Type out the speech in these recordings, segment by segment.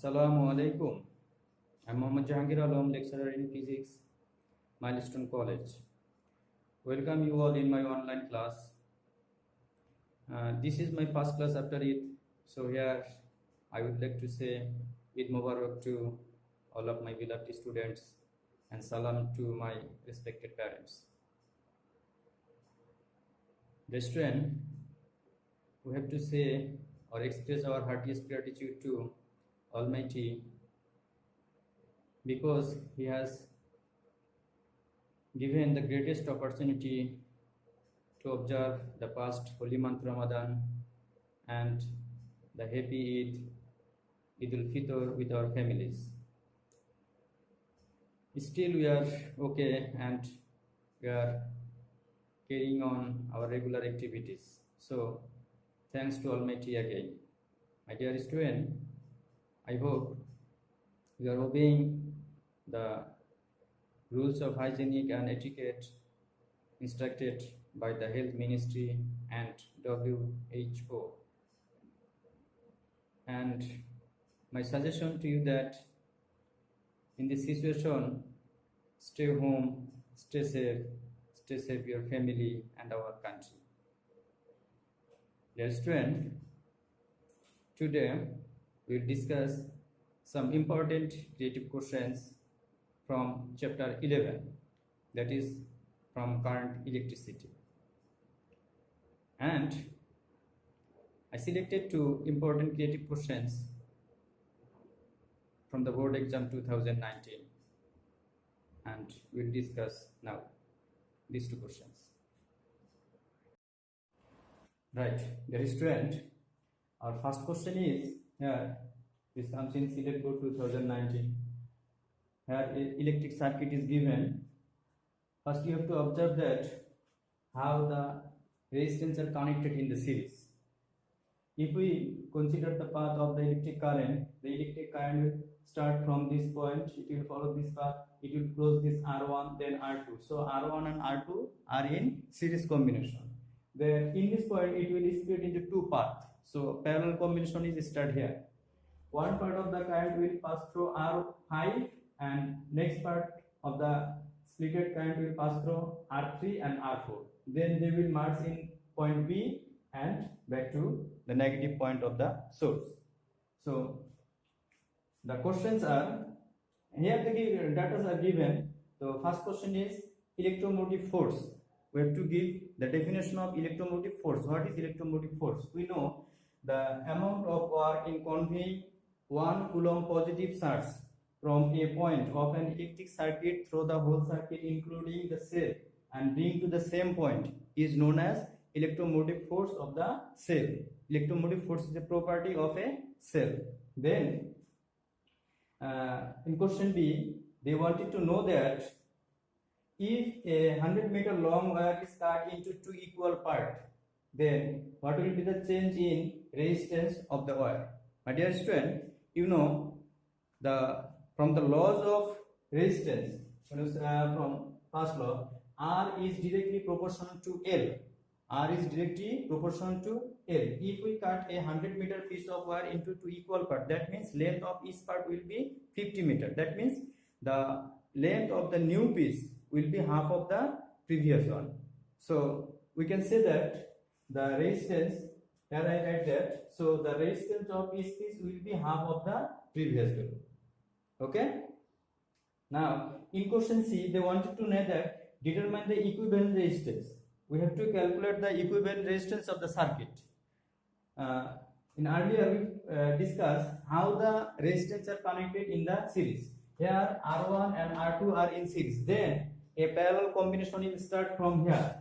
Assalamu alaikum. I'm Mohammad Jahangir Alam, lecturer in physics, Milestone College. Welcome you all in my online class. This is my first class after Eid, so here I would like to say Eid Mubarak to all of my beloved students and salam to my respected parents. The student, we have to say or express our heartiest gratitude to Almighty because He has given the greatest opportunity to observe the past holy month Ramadan and the happy Eid al-Fitr with our families. Still we are okay and we are carrying on our regular activities. So thanks to Almighty again. My dear student, I hope you are obeying the rules of hygienic and etiquette instructed by the Health Ministry and WHO. And my suggestion to you that in this situation, stay home, stay safe your family and our country. Dear student, today we will discuss some important creative questions from chapter 11, that is from current electricity. And I selected two important creative questions from the board exam 2019, and we will discuss now these two questions. Right, dear student, our first question is here. This comes in Select Board 2019. Here electric circuit is given. First you have to observe that how the resistance are connected in the series. If we consider the path of the electric current will start from this point, it will follow this path, it will close this R1, then R2. So R1 and R2 are in series combination. Then in this point it will split into two paths. So parallel combination is started here. One part of the current will pass through R5 and next part of the splitted current will pass through R3 and R4. Then they will merge in point B and back to the negative point of the source. So the questions are, here the data are given. So first question is electromotive force. We have to give the definition of electromotive force. What is electromotive force? We know the amount of work in conveying 1 coulomb positive charge from a point of an electric circuit through the whole circuit including the cell and bring to the same point is known as electromotive force of the cell. Electromotive force is a property of a cell. Then in question B, they wanted to know that if a 100-meter long wire is cut into two equal parts, then what will be the change in resistance of the wire? My dear student, you know from the laws of resistance, from first law, R is directly proportional to L. R is directly proportional to L. If we cut a 100-meter piece of wire into two equal parts, that means length of each part will be 50 meters. That means the length of the new piece will be half of the previous one. So we can say that the resistance, here I write that, so the resistance of each piece will be half of the previous value. Okay. Now in question C, they wanted to know that determine the equivalent resistance. We have to calculate the equivalent resistance of the circuit. In earlier we discussed how the resistance are connected in the series. Here R1 and R2 are in series. Then a parallel combination will start from here.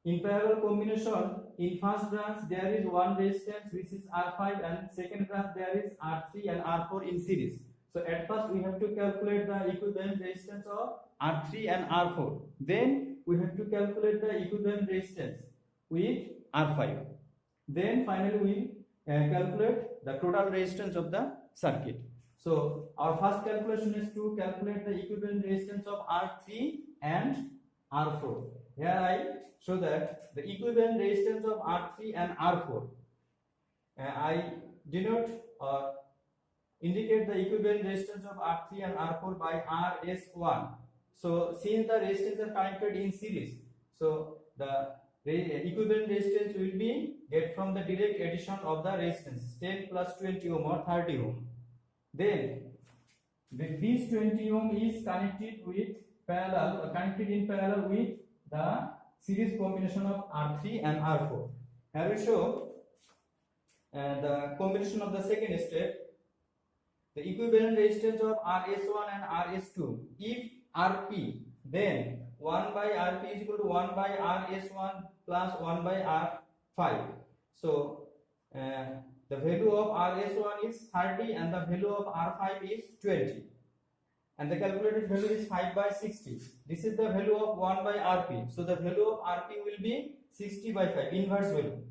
In parallel combination, in first branch there is one resistance which is R5 and second branch there is R3 and R4 in series. So at first we have to calculate the equivalent resistance of R3 and R4. Then we have to calculate the equivalent resistance with R5. Then finally we calculate the total resistance of the circuit. So our first calculation is to calculate the equivalent resistance of R3 and R4. Here I show that the equivalent resistance of R3 and R4. I denote or indicate the equivalent resistance of R3 and R4 by RS1. So since the resistance are connected in series, so the equivalent resistance will be get from the direct addition of the resistance 10 plus 20 ohm or 30 ohm. Then this 20 ohm is connected in parallel with the series combination of R3 and R4. Here we show the combination of the second step. The equivalent resistance of RS1 and RS2. If Rp, then 1 by Rp is equal to 1 by RS1 plus 1 by R5. So the value of RS1 is 30 and the value of R5 is 20. And the calculated value is 5 by 60. This is the value of 1 by Rp. So the value of Rp will be 60 by 5, inverse value.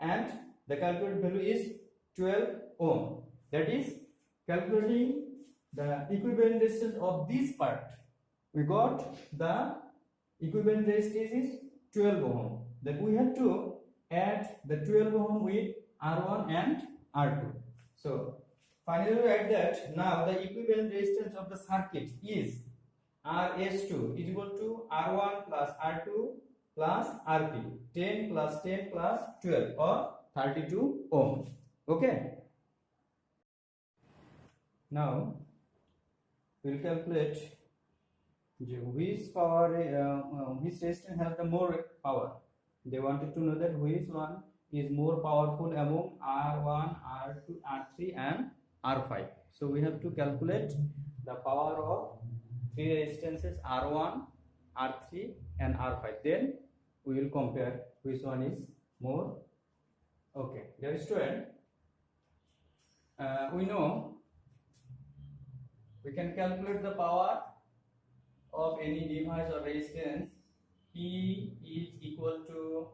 And the calculated value is 12 ohm. That is calculating the equivalent resistance of this part. We got the equivalent resistance is 12 ohm. Then we have to add the 12 ohm with R1 and R2. So finally we add that now the equivalent resistance of the circuit is RS2 is equal to R1 plus R2 plus Rp. 10 plus 10 plus 12 or 32 ohm. Okay. Now we will calculate which power, which resistance has the more power. They wanted to know that which one is more powerful among R1, R2, R3 and R5. So we have to calculate the power of three resistances R1, R3 and R5. Then we will compare which one is more. Okay, dear student, we know we can calculate the power of any device or resistance. E is equal to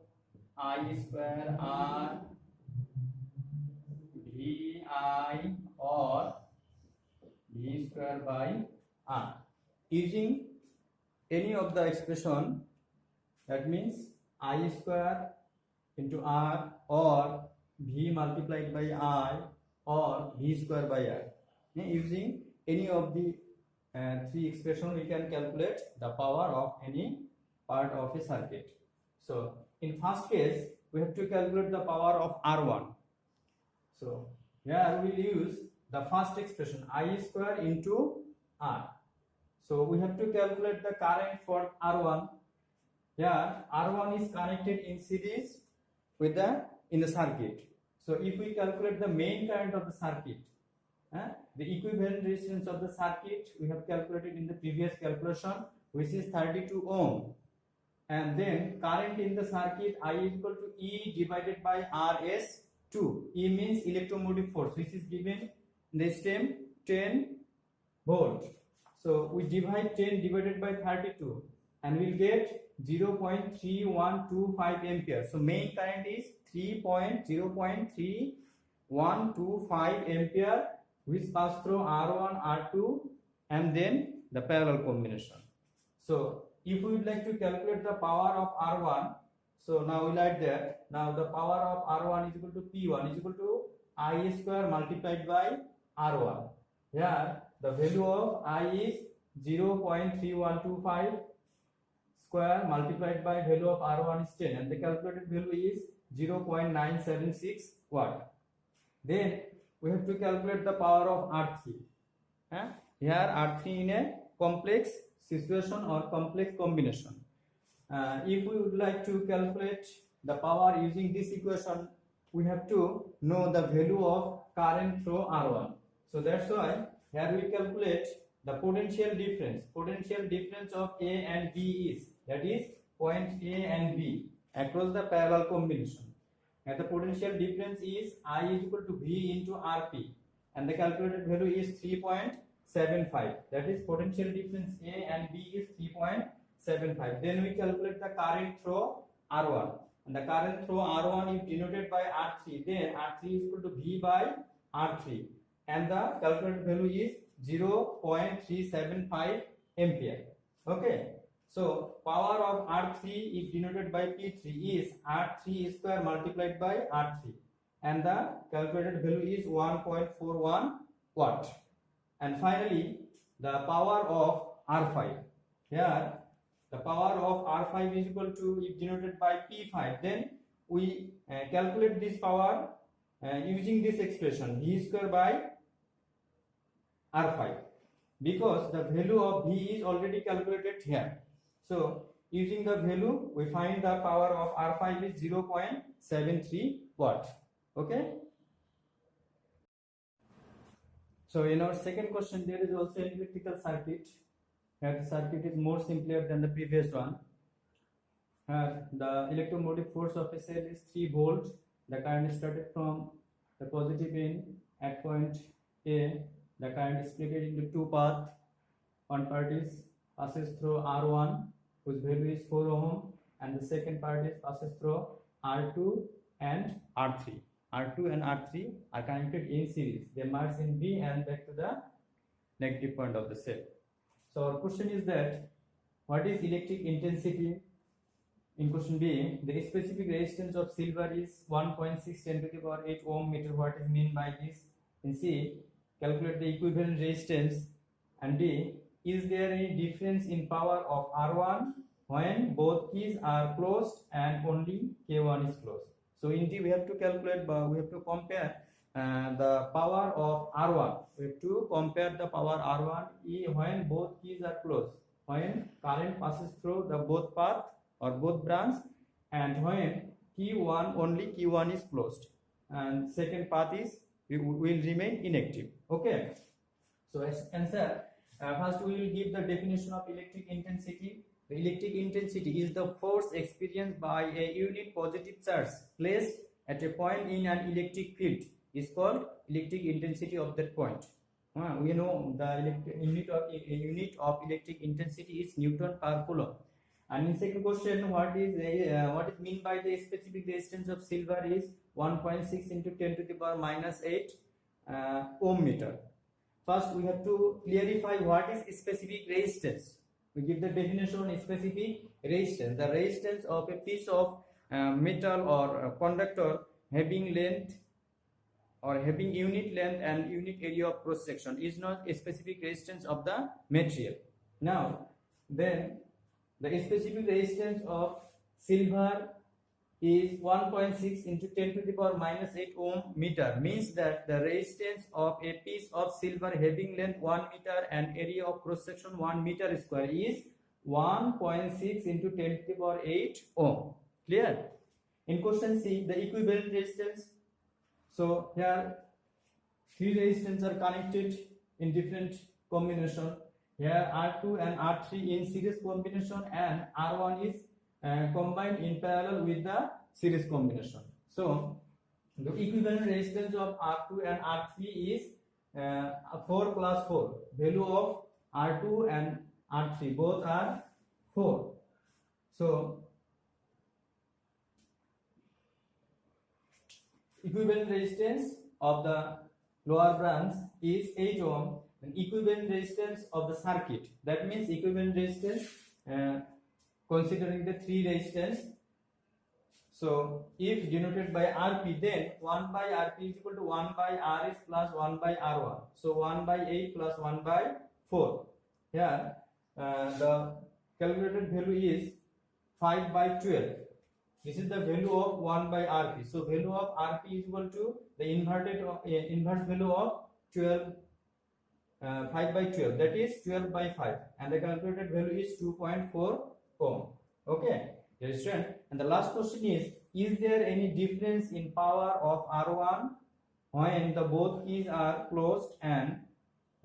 I square R VI or V square by R. Using any of the expression, that means I square into R or V multiplied by I or V square by R. Using any of the three expressions, we can calculate the power of any part of a circuit. So in first case, we have to calculate the power of R1. So here we will use the first expression I square into R. So we have to calculate the current for R1. Here R1 is connected in series with in the circuit. So if we calculate the main current of the circuit, the equivalent resistance of the circuit we have calculated in the previous calculation, which is 32 ohm. And then current in the circuit I is equal to E divided by RS2. E means electromotive force, which is given in the stem 10 volt. So we divide 10 divided by 32 and we'll get 0.3125 ampere. So main current is 0.3125 ampere, which pass through R1, R2 and then the parallel combination. So if we would like to calculate the power of R1, so now we like that. Now the power of R1 is equal to P1 is equal to I square multiplied by R1. Here the value of I is 0.3125 square multiplied by value of R1 is 10 and the calculated value is 0.976 watt. Then we have to calculate the power of R3. Here R3 in a complex situation or complex combination. If we would like to calculate the power using this equation, we have to know the value of current through R1. So that's why here we calculate the potential difference. Potential difference of A and B is, that is point A and B across the parallel combination. And the potential difference is I is equal to V into Rp and the calculated value is 3.75. That is potential difference A and B is 3.75. Then we calculate the current through R1 and the current through R1 is denoted by R3. Then R3 is equal to V by R3 and the calculated value is 0.375 ampere. Okay. So power of R3 is denoted by P3 is R3 square multiplied by R3 and the calculated value is 1.41 watt. And finally, the power of R5. Here, the power of R5 is equal to, if denoted by P5, then we calculate this power using this expression V square by R5, because the value of V is already calculated here. So using the value, we find the power of R5 is 0.73 watt. Okay. So in our second question, there is also an electrical circuit. Here the circuit is more simpler than the previous one. The electromotive force of a cell is 3 volt. The current is started from the positive end at point A. The current is split into two paths. One part is passes through R1, whose value is 4 ohm, and the second part is passes through R2 and R3. R2 and R3 are connected in series. They merge in B and back to the negative point of the cell. So our question is that, what is electric intensity? In question B, the specific resistance of silver is 1.6 10 to the power 8 ohm meter. What is meant by this? In C, calculate the equivalent resistance. And D, is there any difference in power of R1 when both keys are closed and only K1 is closed? So in D, we have to calculate, we have to compare the power of R1. We have to compare the power R1 when both keys are closed, when current passes through the both path or both branch, and when Q1 only Q1 is closed, and second path is will remain inactive. Okay. So as answer, first we will give the definition of electric intensity. The electric intensity is the force experienced by a unit positive charge placed at a point in an electric field is called electric intensity of that point. We know the unit of electric intensity is Newton per coulomb. And in second question, what is meant by the specific resistance of silver is 1.6 into 10 to the power minus 8 ohm meter. First, we have to clarify what is specific resistance. We give the definition of specific resistance. The resistance of a piece of metal or conductor having length or having unit length and unit area of cross section is not a specific resistance of the material. Now, then the specific resistance of silver is 1.6 into 10 to the power minus 8 ohm meter, means that the resistance of a piece of silver having length 1 meter and area of cross section 1 meter square is 1.6 into 10 to the power 8 ohm. Clear? In question C, the equivalent resistance. So here three resistances are connected in different combination. Here R2 and R3 in series combination, and R1 is combined in parallel with the series combination. So the equivalent resistance of R2 and R3 is 4 plus 4. Value of R2 and R3 both are 4. So equivalent resistance of the lower branch is 8 ohm. And equivalent resistance of the circuit, that means equivalent resistance considering the three resistance. So if denoted by Rp, then 1 by Rp is equal to 1 by Rs plus 1 by R1. So 1 by 8 plus 1 by 4. Here the calculated value is 5 by 12. This is the value of 1 by Rp. So value of Rp is equal to the inverse value of 12. 5 by 12, that is 12 by 5, and the calculated value is 2.4 ohm. Okay, understand? And the last question is there any difference in power of R1 when the both keys are closed and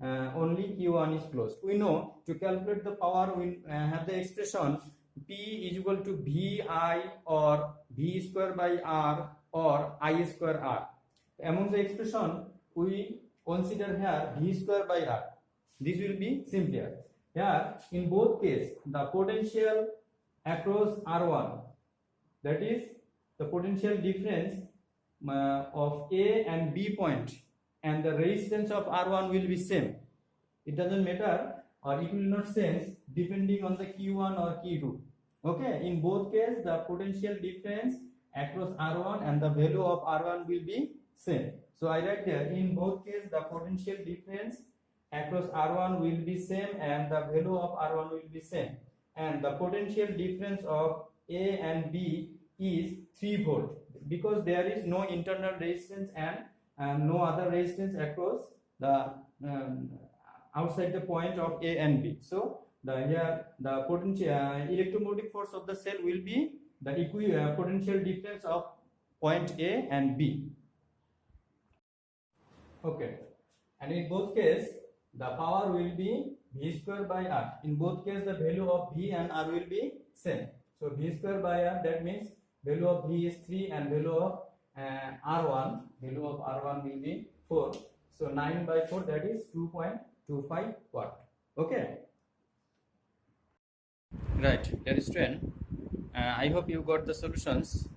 only Q1 is closed? We know to calculate the power we have the expression P is equal to VI or V square by R or I square R. Among the expression we consider here V square by R. This will be simpler. Here in both cases the potential across R1, that is the potential difference of A and B point, and the resistance of R1 will be same. It doesn't matter, or it will not change depending on the Q1 or Q2. Okay, in both cases the potential difference across R1 and the value of R1 will be same. So I write there, in both cases the potential difference across R1 will be same and the value of R1 will be same, and the potential difference of A and B is 3 volt because there is no internal resistance and no other resistance across the outside the point of A and B. So here the potential electromotive force of the cell will be the potential difference of point A and B. Okay, and in both cases the power will be V square by R. In both cases the value of V and R will be same. So V square by R, that means value of V is 3 and value of R1 will be 4. So 9 by 4, that is 2.25 watt. Okay. Right, dear student, I hope you got the solutions.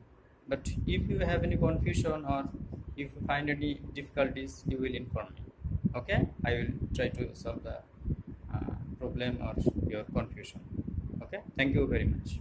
But if you have any confusion or if you find any difficulties, you will inform me. Okay, I will try to solve the problem or your confusion. Okay, thank you very much.